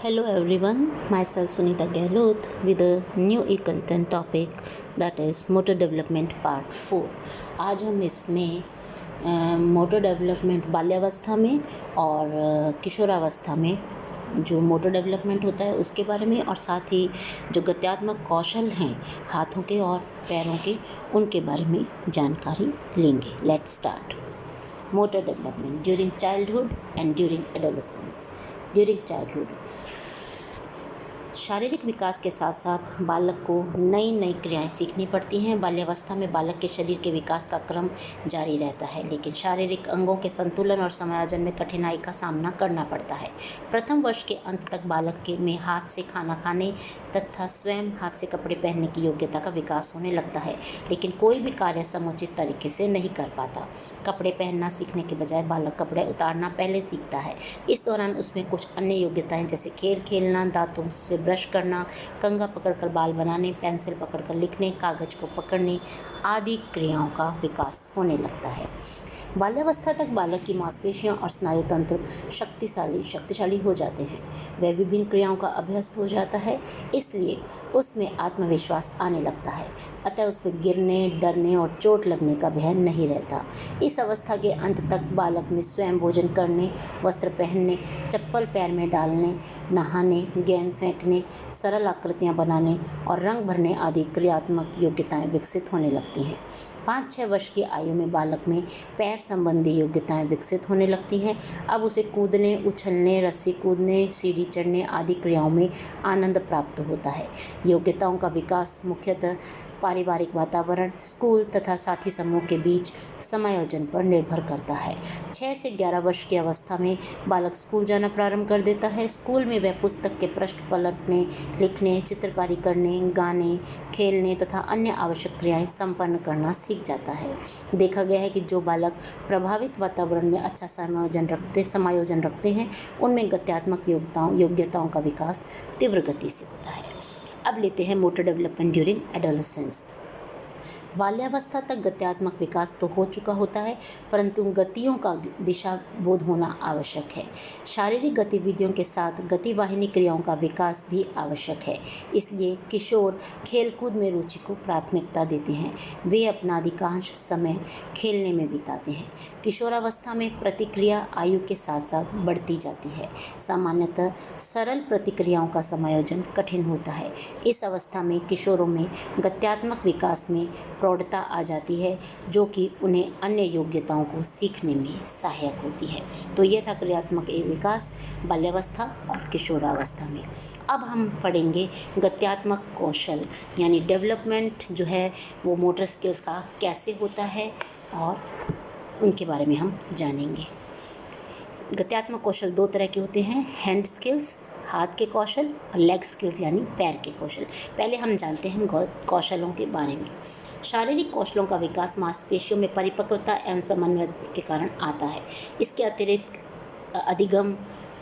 Hello everyone, myself Sunita Gehlot with a new e-content topic that is motor development part 4। आज हम इसमें motor development बाल्यावस्था में और किशोरावस्था में जो मोटर डेवलपमेंट होता है उसके बारे में और साथ ही जो गत्यात्मक कौशल हैं हाथों के और पैरों के उनके बारे में जानकारी लेंगे। Let's start. Motor development during childhood and during adolescence. During childhood शारीरिक विकास के साथ साथ बालक को नई नई क्रियाएं सीखनी पड़ती हैं। बाल्यावस्था में बालक के शरीर के विकास का क्रम जारी रहता है, लेकिन शारीरिक अंगों के संतुलन और समायोजन में कठिनाई का सामना करना पड़ता है। प्रथम वर्ष के अंत तक बालक के में हाथ से खाना खाने तथा स्वयं हाथ से कपड़े पहनने की योग्यता का विकास होने लगता है, लेकिन कोई भी कार्य समुचित तरीके से नहीं कर पाता। कपड़े पहनना सीखने के बजाय बालक कपड़े उतारना पहले सीखता है। इस दौरान उसमें कुछ अन्य योग्यताएं जैसे खेल खेलना, दांतों से ब्रश करना, कंघा पकड़कर बाल बनाने, पेंसिल पकड़कर लिखने, कागज को पकड़ने आदि क्रियाओं का विकास होने लगता है। बाल्यावस्था तक बालक की मांसपेशियां और स्नायु तंत्र शक्तिशाली हो जाते हैं। वह विभिन्न क्रियाओं का अभ्यस्त हो जाता है, इसलिए उसमें आत्मविश्वास आने लगता है। अतः उसमें गिरने, डरने और चोट लगने का भय नहीं रहता। इस अवस्था के अंत तक बालक में स्वयं भोजन करने, वस्त्र पहनने, चप्पल पैर में डालने, नहाने, गेंद फेंकने, सरल आकृतियाँ बनाने और रंग भरने आदि क्रियात्मक योग्यताएं विकसित होने लगती हैं। 5-6 वर्ष की आयु में बालक में पैर संबंधी योग्यताएं विकसित होने लगती हैं। अब उसे कूदने, उछलने, रस्सी कूदने, सीढ़ी चढ़ने आदि क्रियाओं में आनंद प्राप्त होता है। योग्यताओं का विकास मुख्यतः पारिवारिक वातावरण, स्कूल तथा साथी समूह के बीच समायोजन पर निर्भर करता है। 6 से 11 वर्ष की अवस्था में बालक स्कूल जाना प्रारंभ कर देता है। स्कूल में वह पुस्तक के पृष्ठ पलटने, लिखने, चित्रकारी करने, गाने, खेलने तथा अन्य आवश्यक क्रियाएं संपन्न करना सीख जाता है। देखा गया है कि जो बालक प्रभावित वातावरण में अच्छा समायोजन रखते हैं उनमें गत्यात्मक योग्यताओं का विकास तीव्र गति से होता है। अब लेते हैं मोटर डेवलपमेंट ड्यूरिंग एडोलेसेंस। बाल्यावस्था तक गत्यात्मक विकास तो हो चुका होता है, परंतु गतियों का दिशा बोध होना आवश्यक है। शारीरिक गतिविधियों के साथ गतिवाहिनी क्रियाओं का विकास भी आवश्यक है। इसलिए किशोर खेलकूद में रुचि को प्राथमिकता देते हैं। वे अपना अधिकांश समय खेलने में बिताते हैं। किशोरावस्था में प्रतिक्रिया आयु के साथ साथ बढ़ती जाती है। सामान्यतः सरल प्रतिक्रियाओं का समायोजन कठिन होता है। इस अवस्था में किशोरों में गत्यात्मक विकास में प्रौढ़ता आ जाती है, जो कि उन्हें अन्य योग्यताओं को सीखने में सहायक होती है। तो ये था क्रियात्मक विकास बाल्यावस्था और किशोरावस्था में। अब हम पढ़ेंगे गत्यात्मक कौशल यानी डेवलपमेंट जो है वो मोटर स्किल्स का कैसे होता है और उनके बारे में हम जानेंगे। गत्यात्मक कौशल 2 तरह के होते हैं, हैंड स्किल्स हाथ के कौशल और लेग स्किल्स यानी पैर के कौशल। पहले हम जानते हैं कौशलों के बारे में। शारीरिक कौशलों का विकास मांसपेशियों में परिपक्वता एवं समन्वय के कारण आता है। इसके अतिरिक्त अधिगम,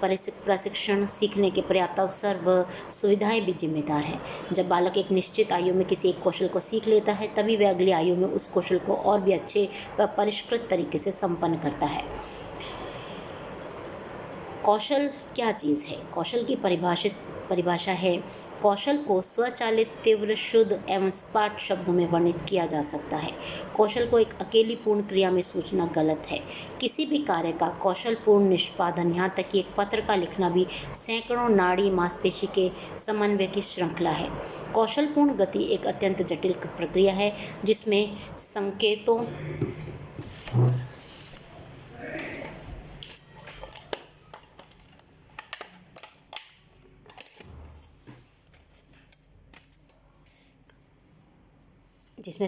प्रशिक्षण, सीखने के पर्याप्त अवसर व सुविधाएं भी जिम्मेदार हैं। जब बालक एक निश्चित आयु में किसी एक कौशल को सीख लेता है, तभी वह अगली आयु में उस कौशल को और भी अच्छे व परिष्कृत तरीके से संपन्न करता है। कौशल क्या चीज़ है? कौशल की परिभाषा है, कौशल को स्वचालित, तीव्र, शुद्ध एवं सपाट शब्दों में वर्णित किया जा सकता है। कौशल को एक अकेली पूर्ण क्रिया में सोचना गलत है। किसी भी कार्य का कौशलपूर्ण निष्पादन, यहाँ तक कि एक पत्र का लिखना भी सैकड़ों नाड़ी मांसपेशी के समन्वय की श्रृंखला है। कौशलपूर्ण गति एक अत्यंत जटिल प्रक्रिया है जिसमें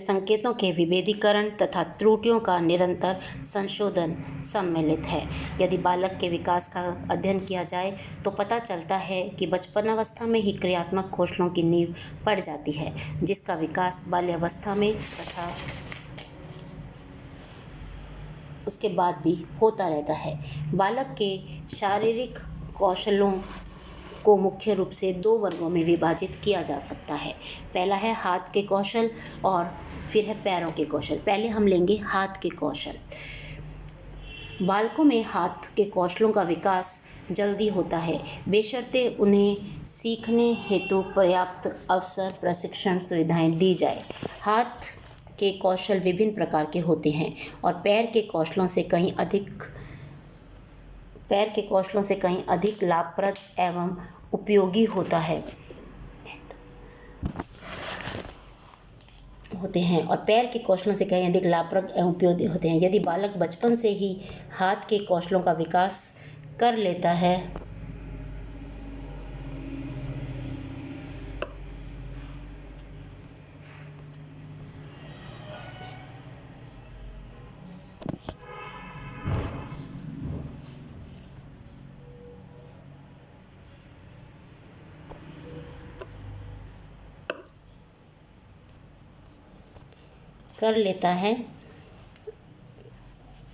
संकेतों के विभेदीकरण तथा त्रुटियों का निरंतर संशोधन सम्मिलित है। यदि बालक के विकास का अध्ययन किया जाए तो पता चलता है कि बचपनावस्था में ही क्रियात्मक कौशलों की नींव पड़ जाती है, जिसका विकास बाल्यावस्था में तथा उसके बाद भी होता रहता है। बालक के शारीरिक कौशलों को मुख्य रूप से 2 वर्गों में विभाजित किया जा सकता है। पहला है हाथ के कौशल और फिर है पैरों के कौशल। पहले हम लेंगे हाथ के कौशल। बालकों में हाथ के कौशलों का विकास जल्दी होता है, बशर्ते उन्हें सीखने हेतु पर्याप्त अवसर, प्रशिक्षण सुविधाएं दी जाए। हाथ के कौशल विभिन्न प्रकार के होते हैं और पैर के कौशलों से कहीं अधिक लाभप्रद एवं उपयोगी होते हैं और पैर के कौशलों से कहीं अधिक लाभप्रद एवं उपयोगी होते हैं। यदि बालक बचपन से ही हाथ के कौशलों का विकास कर लेता है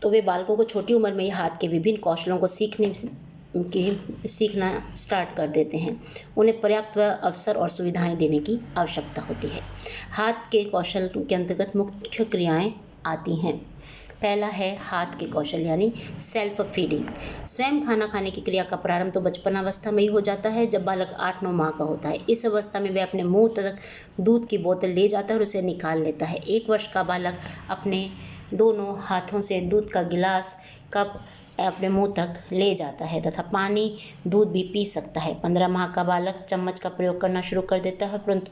तो वे बालकों को छोटी उम्र में ही हाथ के विभिन्न कौशलों को सीखना स्टार्ट कर देते हैं। उन्हें पर्याप्त अवसर और सुविधाएं देने की आवश्यकता होती है। हाथ के कौशल के अंतर्गत मुख्य क्रियाएं आती हैं। पहला है हाथ के कौशल यानी सेल्फ फीडिंग। स्वयं खाना खाने की क्रिया का प्रारंभ तो बचपनावस्था में ही हो जाता है, जब बालक 8-9 माह का होता है। इस अवस्था में वह अपने मुंह तक दूध की बोतल ले जाता है और उसे निकाल लेता है। 1 वर्ष का बालक अपने दोनों हाथों से दूध का गिलास, कप अपने मुंह तक ले जाता है तथा पानी, दूध भी पी सकता है। 15 माह का बालक चम्मच का प्रयोग करना शुरू कर देता है, परंतु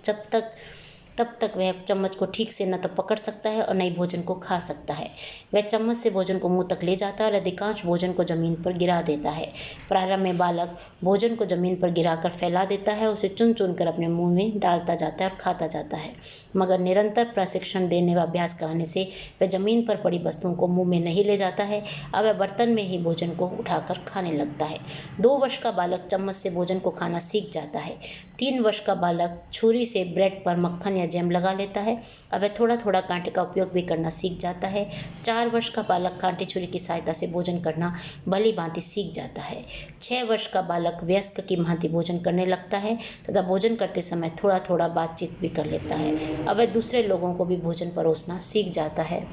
तब तक वह चम्मच को ठीक से न तो पकड़ सकता है और न ही भोजन को खा सकता है। वह चम्मच से भोजन को मुंह तक ले जाता है और अधिकांश भोजन को ज़मीन पर गिरा देता है। प्रारंभ में बालक भोजन को ज़मीन पर गिराकर फैला देता है, उसे चुन चुन कर अपने मुंह में डालता जाता है और खाता जाता है, मगर निरंतर प्रशिक्षण देने व अभ्यास कराने से वह ज़मीन पर पड़ी वस्तुओं को मुँह में नहीं ले जाता है। अब वह बर्तन में ही भोजन को उठाकर खाने लगता है। 2 वर्ष का बालक चम्मच से भोजन को खाना सीख जाता है। 3 वर्ष का बालक छुरी से ब्रेड पर मक्खन या जैम लगा लेता है। अब वह थोड़ा थोड़ा कांटे का उपयोग भी करना सीख जाता है। 4 वर्ष का बालक कांटे छुरी की सहायता से भोजन करना भली भांति सीख जाता है। 6 वर्ष का बालक वयस्क की भांति भोजन करने लगता है तथा भोजन करते समय थोड़ा थोड़ा बातचीत भी कर लेता है। अब वह दूसरे लोगों को भी भोजन परोसना सीख जाता है।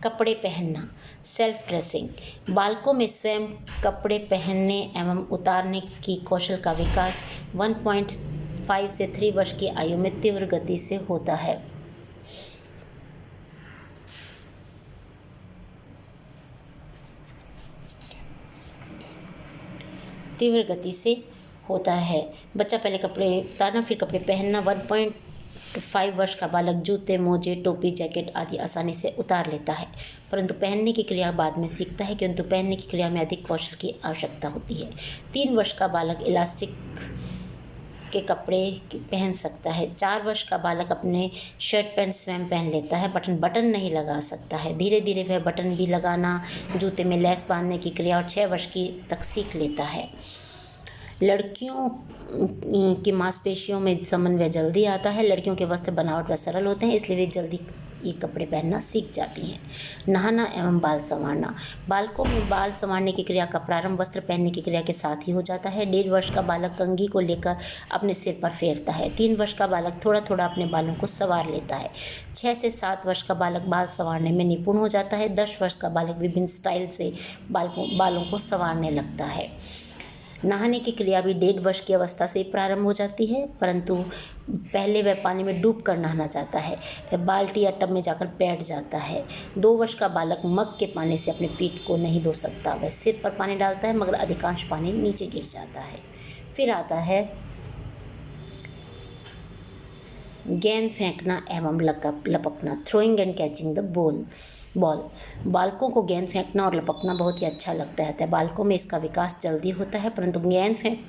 कपड़े पहनना, सेल्फ ड्रेसिंग। बालकों में स्वयं कपड़े पहनने एवं उतारने की कौशल का विकास 1.5 से 3 वर्ष की आयु में तीव्र गति से होता है। बच्चा पहले कपड़े उतारना, फिर कपड़े पहनना। 1.5 वर्ष का बालक जूते, मोजे, टोपी, जैकेट आदि आसानी से उतार लेता है, परंतु पहनने की क्रिया बाद में सीखता है, किंतु पहनने की क्रिया में अधिक कौशल की आवश्यकता होती है। 3 वर्ष का बालक इलास्टिक के कपड़े पहन सकता है। 4 वर्ष का बालक अपने शर्ट पैंट स्वयं पहन लेता है, बटन नहीं लगा सकता है। धीरे धीरे वह बटन भी लगाना, जूते में लेस बांधने की क्रिया और 6 वर्ष की तक सीख लेता है। लड़कियों की मांसपेशियों में समन्वय जल्दी आता है। लड़कियों के वस्त्र बनावट व सरल होते हैं, इसलिए वे जल्दी ये कपड़े पहनना सीख जाती हैं। नहाना एवं बाल संवारना। बालकों में बाल संवारने की क्रिया का प्रारंभ वस्त्र पहनने की क्रिया के साथ ही हो जाता है। 1.5 वर्ष का बालक कंघी को लेकर अपने सिर पर फेरता है। 3 वर्ष का बालक थोड़ा थोड़ा अपने बालों को संवार लेता है। 6 से 7 वर्ष का बालक बाल संवारने में निपुण हो जाता है। 10 वर्ष का बालक विभिन्न स्टाइल से बालों को संवारने लगता है। नहाने की क्रिया भी 1.5 वर्ष की अवस्था से प्रारंभ हो जाती है, परंतु पहले वह पानी में डूब कर नहाना चाहता है। वह बाल्टी या टब में जाकर बैठ जाता है। 2 वर्ष का बालक मग के पानी से अपने पीठ को नहीं धो सकता। वह सिर पर पानी डालता है, मगर अधिकांश पानी नीचे गिर जाता है। फिर आता है गेंद फेंकना एवं लपकना, throwing and catching the ball. बालकों को गेंद फेंकना और लपकना बहुत ही अच्छा लगता है। बालकों में इसका विकास जल्दी होता है, परंतु गेंद फेंक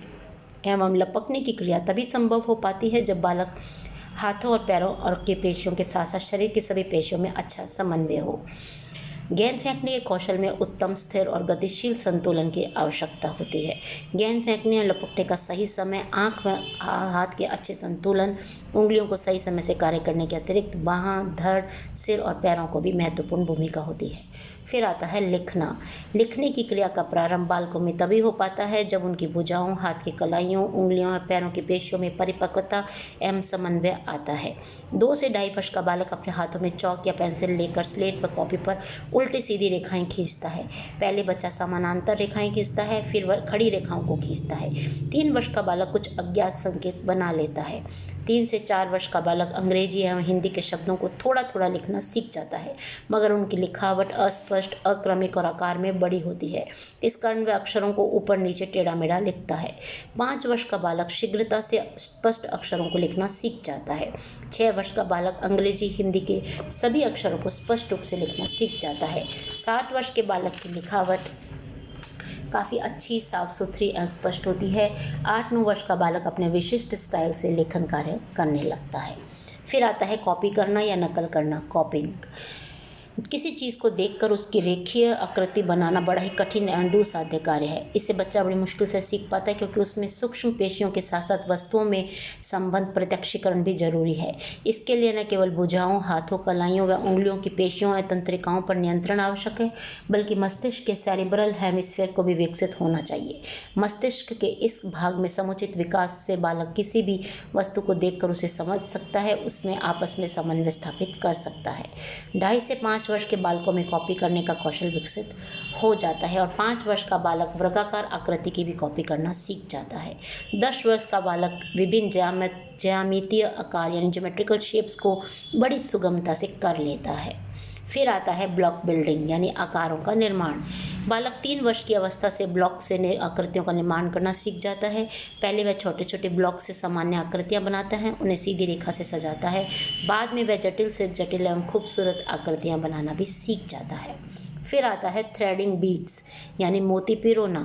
एवं लपकने की क्रिया तभी संभव हो पाती है जब बालक हाथों और पैरों और के पेशियों के साथ साथ शरीर की सभी पेशियों में अच्छा समन्वय हो। गेंद फेंकने के कौशल में उत्तम स्थिर और गतिशील संतुलन की आवश्यकता होती है। गेंद फेंकने और लपकने का सही समय, आंख व हाथ के अच्छे संतुलन, उंगलियों को सही समय से कार्य करने के अतिरिक्त बाहां, धड़, सिर और पैरों को भी महत्वपूर्ण भूमिका होती है। फिर आता है लिखना। लिखने की क्रिया का प्रारंभ बालकों में तभी हो पाता है जब उनकी भुजाओं, हाथ की कलाइयों, उंगलियों और पैरों की पेशियों में परिपक्वता एवं समन्वय आता है। 2 से 2.5 वर्ष का बालक अपने हाथों में चौक या पेंसिल लेकर स्लेट व कॉपी पर उल्टी सीधी रेखाएं खींचता है। पहले बच्चा समानांतर रेखाएं खींचता है, फिर वह खड़ी रेखाओं को खींचता है। 3 वर्ष का बालक कुछ अज्ञात संकेत बना लेता है। 3 से 4 वर्ष का बालक अंग्रेजी एवं हिंदी के शब्दों को थोड़ा थोड़ा लिखना सीख जाता है, मगर उनकी लिखावट अस्पष्ट, अक्रमिक और आकार में बड़ी होती है। इस कारण वह अक्षरों को ऊपर नीचे टेढ़ा मेढ़ा लिखता है। 5 वर्ष का बालक शीघ्रता से स्पष्ट अक्षरों को लिखना सीख जाता है। 6 वर्ष का बालक अंग्रेजी, हिंदी के सभी अक्षरों को स्पष्ट रूप से लिखना सीख जाता है। 7 वर्ष के बालक की लिखावट काफ़ी अच्छी, साफ सुथरी एवं स्पष्ट होती है। 8-9 वर्ष का बालक अपने विशिष्ट स्टाइल से लेखन कार्य करने लगता है। फिर आता है कॉपी करना या नकल करना, कॉपिंग। किसी चीज़ को देखकर उसकी रेखीय आकृति बनाना बड़ा ही कठिन एवं दुस्साध्य कार्य है। इससे बच्चा बड़ी मुश्किल से सीख पाता है, क्योंकि उसमें सूक्ष्म पेशियों के साथ साथ वस्तुओं में संबंध प्रत्यक्षीकरण भी जरूरी है। इसके लिए न केवल भुजाओं, हाथों, कलाइयों व उंगलियों की पेशियों और तंत्रिकाओं पर नियंत्रण आवश्यक है, बल्कि मस्तिष्क के सेरिब्रल हेमिस्फीयर को भी विकसित होना चाहिए। मस्तिष्क के इस भाग में समुचित विकास से बालक किसी भी वस्तु को देखकर उसे समझ सकता है, उसमें आपस में समन्वय स्थापित कर सकता है। 2.5 से 5 वर्ष के बालकों में कॉपी करने का कौशल विकसित हो जाता है और 5 वर्ष का बालक वर्गाकार आकृति की भी कॉपी करना सीख जाता है। 10 वर्ष का बालक विभिन्न ज्यामितीय आकार यानी ज्योमेट्रिकल शेप्स को बड़ी सुगमता से कर लेता है। फिर आता है ब्लॉक बिल्डिंग यानी आकारों का निर्माण। बालक 3 वर्ष की अवस्था से ब्लॉक से आकृतियों का निर्माण करना सीख जाता है। पहले वह छोटे छोटे ब्लॉक से सामान्य आकृतियां बनाता है, उन्हें सीधी रेखा से सजाता है। बाद में वह जटिल से जटिल एवं खूबसूरत आकृतियां बनाना भी सीख जाता है। फिर आता है थ्रेडिंग बीड्स यानी मोती पिरोना।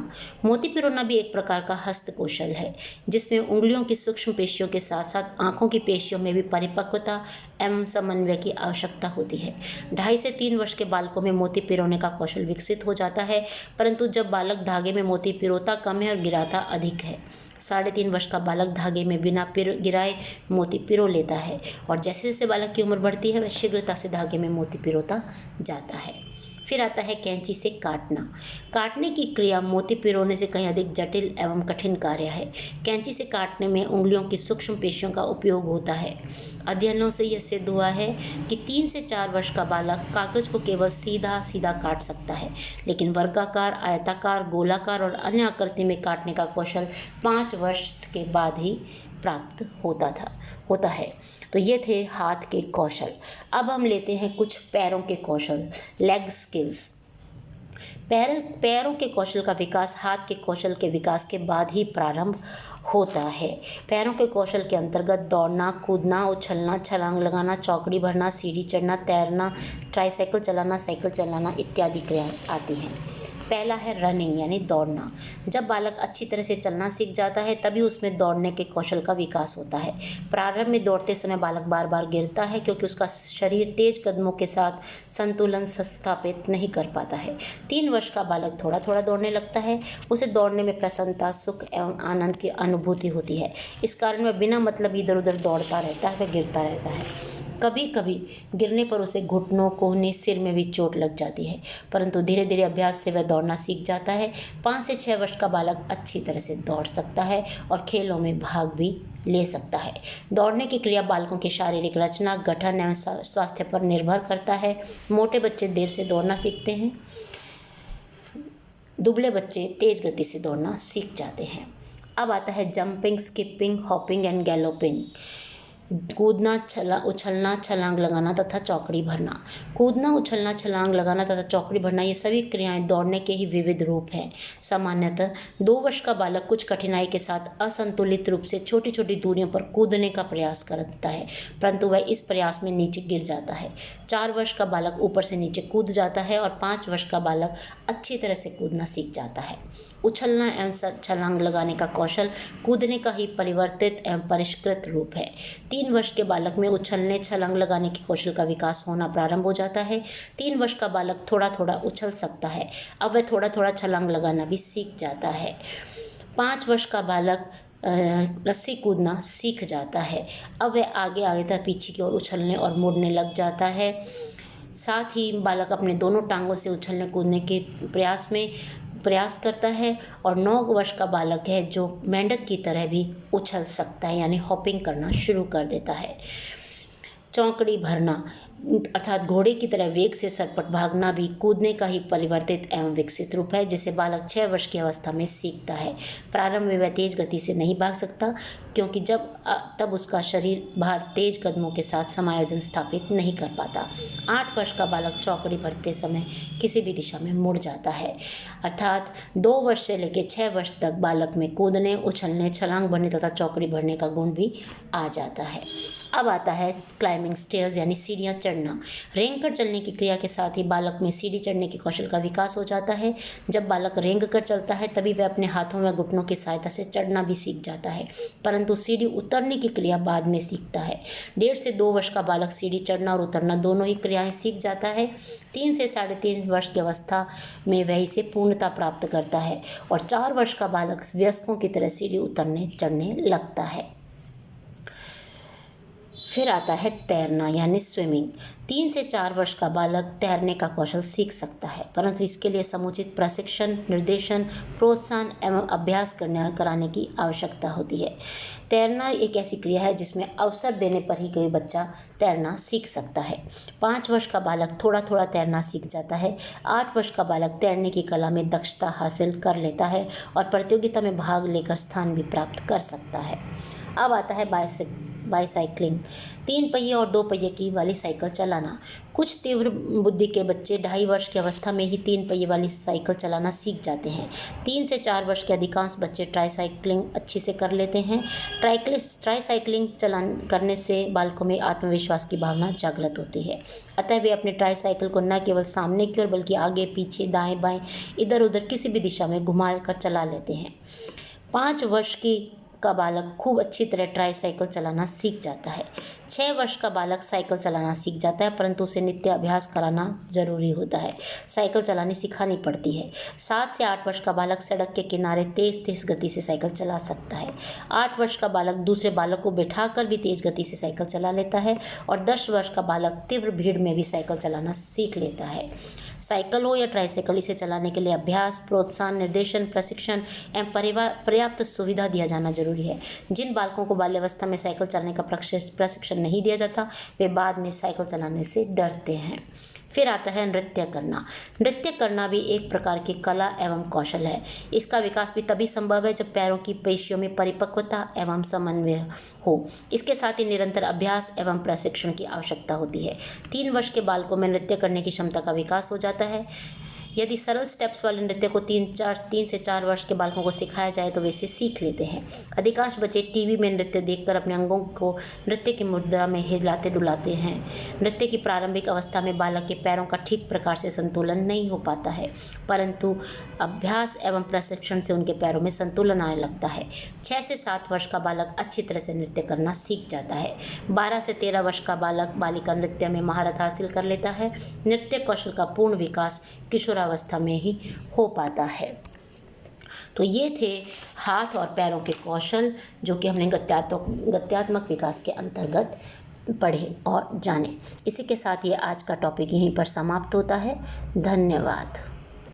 मोती पिरोना भी एक प्रकार का हस्त कौशल है, जिसमें उंगलियों की सूक्ष्म पेशियों के साथ साथ आँखों की पेशियों में भी परिपक्वता एवं समन्वय की आवश्यकता होती है। 2.5 से 3 वर्ष के बालकों में मोती पिरोने का कौशल विकसित हो जाता है, परंतु जब बालक धागे में मोती पिरोता कम है और गिराता अधिक है। 3.5 वर्ष का बालक धागे में बिना गिराए मोती पिरो लेता है, और जैसे जैसे बालक की उम्र बढ़ती है वह शीघ्रता से धागे में मोती पिरोता जाता है। फिर आता है कैंची से काटना। काटने की क्रिया मोती पिरोने से कहीं अधिक जटिल एवं कठिन कार्य है। कैंची से काटने में उंगलियों की सूक्ष्म पेशियों का उपयोग होता है। अध्ययनों से यह सिद्ध हुआ है कि 3 से 4 वर्ष का बालक कागज को केवल सीधा सीधा काट सकता है, लेकिन वर्गाकार, आयताकार, गोलाकार और अन्य आकृति में काटने का कौशल 5 वर्ष के बाद ही प्राप्त होता है। तो ये थे हाथ के कौशल। अब हम लेते हैं कुछ पैरों के कौशल, लेग स्किल्स। पैरों के कौशल का विकास हाथ के कौशल के विकास के बाद ही प्रारंभ होता है। पैरों के कौशल के अंतर्गत दौड़ना, कूदना, उछलना, छलांग लगाना, चौकड़ी भरना, सीढ़ी चढ़ना, तैरना, ट्राईसाइकिल चलाना, साइकिल चलाना इत्यादि क्रियाएं आती हैं। पहला है रनिंग यानी दौड़ना। जब बालक अच्छी तरह से चलना सीख जाता है तभी उसमें दौड़ने के कौशल का विकास होता है। प्रारंभ में दौड़ते समय बालक बार बार गिरता है, क्योंकि उसका शरीर तेज कदमों के साथ संतुलन स्थापित नहीं कर पाता है। 3 वर्ष का बालक थोड़ा थोड़ा दौड़ने लगता है। उसे दौड़ने में प्रसन्नता, सुख एवं आनंद की अनुभूति होती है। इस कारण वह बिना मतलब इधर उधर दौड़ता रहता है, वह गिरता रहता है। कभी कभी गिरने पर उसे घुटनों, कोहनी, सिर में भी चोट लग जाती है, परंतु धीरे धीरे अभ्यास से वह दौड़ना सीख जाता है। 5 से 6 वर्ष का बालक अच्छी तरह से दौड़ सकता है और खेलों में भाग भी ले सकता है। दौड़ने की क्रिया बालकों की शारीरिक रचना, गठन एवं स्वास्थ्य पर निर्भर करता है। मोटे बच्चे देर से दौड़ना सीखते हैं, दुबले बच्चे तेज गति से दौड़ना सीख जाते हैं। अब आता है jumping, skipping, hopping and galloping. कूदना, उछलना, छलांग लगाना तथा चौकड़ी भरना। कूदना, उछलना, छलांग लगाना तथा चौकड़ी भरना ये सभी क्रियाएं दौड़ने के ही विविध रूप हैं। सामान्यतः 2 वर्ष का बालक कुछ कठिनाई के साथ असंतुलित रूप से छोटी छोटी दूरियों पर कूदने का प्रयास करता है, परंतु वह इस प्रयास में नीचे गिर जाता है। 4 वर्ष का बालक ऊपर से नीचे कूद जाता है और 5 वर्ष का बालक अच्छी तरह से कूदना सीख जाता है। उछलना एवं छलांग लगाने का कौशल कूदने का ही परिवर्तित एवं परिष्कृत रूप है। 3 वर्ष के बालक में उछलने, छलांग लगाने के कौशल का विकास होना प्रारंभ हो जाता है। 3 वर्ष का बालक थोड़ा थोड़ा उछल सकता है, अब वह थोड़ा थोड़ा छलांग लगाना भी सीख जाता है। 5 वर्ष का बालक रस्सी कूदना सीख जाता है, अब वह आगे आगे तक पीछे की ओर उछलने और मुड़ने लग जाता है। साथ ही बालक अपने दोनों टांगों से उछलने कूदने के प्रयास करता है। और 9 वर्ष का बालक है जो मेंढक की तरह भी उछल सकता है, यानी हॉपिंग करना शुरू कर देता है। चौकड़ी भरना अर्थात घोड़े की तरह वेग से सरपट भागना भी कूदने का ही परिवर्तित एवं विकसित रूप है, जिसे बालक 6 वर्ष की अवस्था में सीखता है। प्रारंभ में वह तेज गति से नहीं भाग सकता, क्योंकि तब उसका शरीर भार तेज कदमों के साथ समायोजन स्थापित नहीं कर पाता। 8 वर्ष का बालक चौकड़ी भरते समय किसी भी दिशा में मुड़ जाता है। अर्थात 2 वर्ष से लेकर 6 वर्ष तक बालक में कूदने, उछलने, छलांग भरने तथा चौकड़ी भरने का गुण भी आ जाता है। अब आता है क्लाइंबिंग स्टेयर्स यानी सीढ़ियाँ चढ़ना। रेंग कर चलने की क्रिया के साथ ही बालक में सीढ़ी चढ़ने के कौशल का विकास हो जाता है। जब बालक रेंग कर चलता है तभी वह अपने हाथों व घुटनों की सहायता से चढ़ना भी सीख जाता है, परंतु सीढ़ी उतरने की क्रिया बाद में सीखता है। 1.5 से 2 वर्ष का बालक सीढ़ी चढ़ना और उतरना दोनों ही क्रियाएं सीख जाता है। 3 से 3.5 वर्ष की अवस्था में वह इसे पूर्णता प्राप्त करता है और 4 वर्ष का बालक वयस्कों की तरह सीढ़ी उतरने चढ़ने लगता है। फिर आता है तैरना यानी स्विमिंग। 3 से 4 वर्ष का बालक तैरने का कौशल सीख सकता है, परंतु इसके लिए समुचित प्रशिक्षण, निर्देशन, प्रोत्साहन एवं अभ्यास कराने की आवश्यकता होती है। तैरना एक ऐसी क्रिया है जिसमें अवसर देने पर ही कोई बच्चा तैरना सीख सकता है। 5 वर्ष का बालक थोड़ा थोड़ा तैरना सीख जाता है। 8 वर्ष का बालक तैरने की कला में दक्षता हासिल कर लेता है और प्रतियोगिता में भाग लेकर स्थान भी प्राप्त कर सकता है। अब आता है बाईसाइक्लिंग, 3 पहिए और 2 पहिए की वाली साइकिल चलाना। कुछ तीव्र बुद्धि के बच्चे 2.5 वर्ष की अवस्था में ही 3 पहिए वाली साइकिल चलाना सीख जाते हैं। 3 से 4 वर्ष के अधिकांश बच्चे ट्राईसाइक्लिंग अच्छी से कर लेते हैं। ट्राईसाइक्लिंग करने से बालकों में आत्मविश्वास की भावना जागृत होती है, अतः वे अपने ट्राईसाइकिल को न केवल सामने की ओर बल्कि आगे, पीछे, दाएँ बाएँ, इधर उधर किसी भी दिशा में घुमा कर चला लेते हैं। 5 वर्ष का बालक खूब अच्छी तरह ट्राईसाइकिल चलाना सीख जाता है। 6 वर्ष का बालक साइकिल चलाना सीख जाता है, परंतु उसे नित्य अभ्यास कराना ज़रूरी होता है। साइकिल चलानी सिखानी पड़ती है। 7 से 8 वर्ष का बालक सड़क के किनारे तेज़ गति से साइकिल चला सकता है। 8 वर्ष का बालक दूसरे बालक को बैठाकर भी तेज़ गति से साइकिल चला लेता है और 10 वर्ष का बालक तीव्र भीड़ में भी साइकिल चलाना सीख लेता है। साइकिल हो या ट्राईसाइकिल, इसे चलाने के लिए अभ्यास, प्रोत्साहन, निर्देशन, प्रशिक्षण एवं पर्याप्त सुविधा दिया जाना जरूरी है। जिन बालकों को बाल्यावस्था में साइकिल चलाने का प्रशिक्षण नहीं दिया जाता, वे बाद में साइकिल चलाने से डरते हैं। फिर आता है नृत्य करना। नृत्य करना भी एक प्रकार की कला एवं कौशल है। इसका विकास भी तभी संभव है जब पैरों की पेशियों में परिपक्वता एवं समन्वय हो। इसके साथ ही निरंतर अभ्यास एवं प्रशिक्षण की आवश्यकता होती है। 3 वर्ष के बालकों में नृत्य करने की क्षमता का विकास हो जाता है। यदि सरल स्टेप्स वाले नृत्य को 3 से 4 वर्ष के बालकों को सिखाया जाए तो वे इसे सीख लेते हैं। अधिकांश बच्चे टीवी में नृत्य देखकर अपने अंगों को नृत्य की मुद्रा में हिलाते डुलाते हैं। नृत्य की प्रारंभिक अवस्था में बालक के पैरों का ठीक प्रकार से संतुलन नहीं हो पाता है, परंतु अभ्यास एवं प्रशिक्षण से उनके पैरों में संतुलन आने लगता है। 6 से 7 वर्ष का बालक अच्छी तरह से नृत्य करना सीख जाता है। 12 से 13 वर्ष का बालिका नृत्य में महारत हासिल कर लेता है। नृत्य कौशल का पूर्ण विकास किशोरावस्था में ही हो पाता है। तो ये थे हाथ और पैरों के कौशल, जो कि हमने गत्यात्मक विकास के अंतर्गत पढ़े और जाने। इसी के साथ ये आज का टॉपिक यहीं पर समाप्त होता है। धन्यवाद।